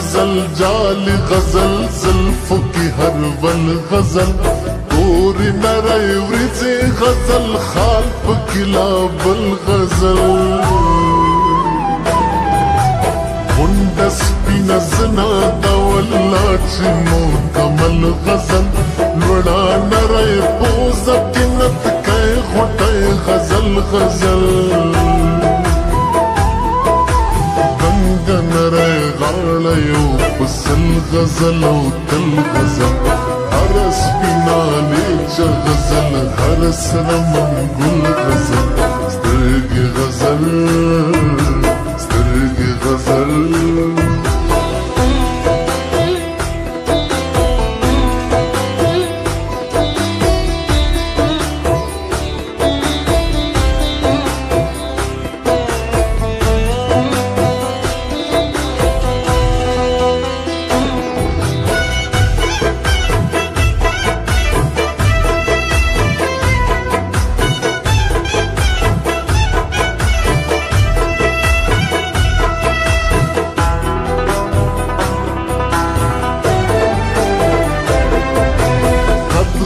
غزل جال غزل زلفو کی هر ول غزل توري نری ورځي غزل خال پکلا بل غزل مندس بنا زنا دا والله چې مکمل غزل لوړا نری پوزه کې نت کوي غټي غزل غزل نری غاړه یو پسل غزل او تل غزل هر سپینا لیچه غزل هر سره منګل غزل سترګې غزل سترګې غزل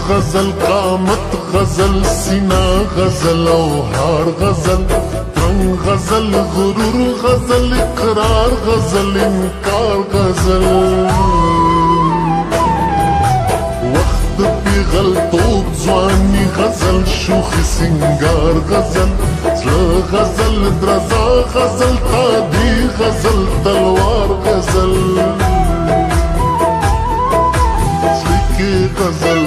غزل قامت غزل سینا غزل او هار غزل رنگ غزل غرور غزل اقرار غزل انکار غزل وقت پیغلطوب ځواني غزل شوخي سنگار غزل زړه غزل درزا غزل قاضي غزل تلوار غزل غزل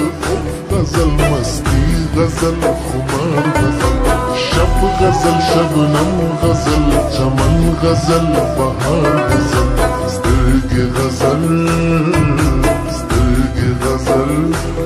غزل مستی غزل خمار غزل شب غزل شبنم غزل چمن غزل بهار غزل سترګې غزل سترګې غزل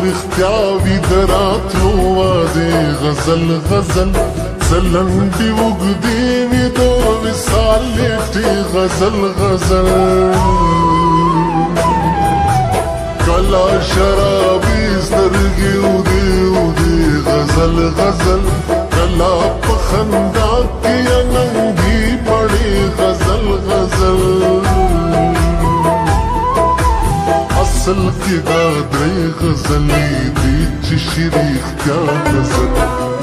رښتیاوي دراتلو وادي غزل غزل ځلنډې اوږدې وي د وصال لیټې غزل غزل کله شرابي سترګې ودې ودې غزل غزل کله په خندا کې ننګي پړې غزل غزل اصل کې دا درې غزلې دي چې شریختیا غزل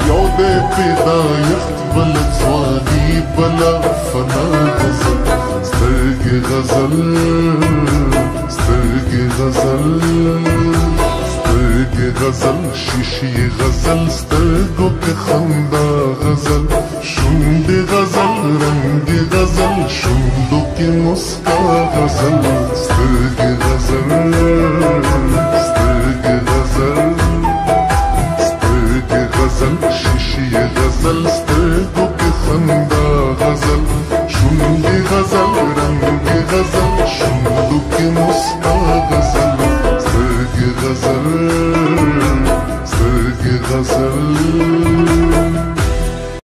یو دې پیدایښت بل ځواني بله فنا غزل سترګې غزل سترګې غزل سترګې غزل شیشې غزل سترګو کې خندا غزل شونډې غزل رنګې غزل شونډو کې مسکا غزل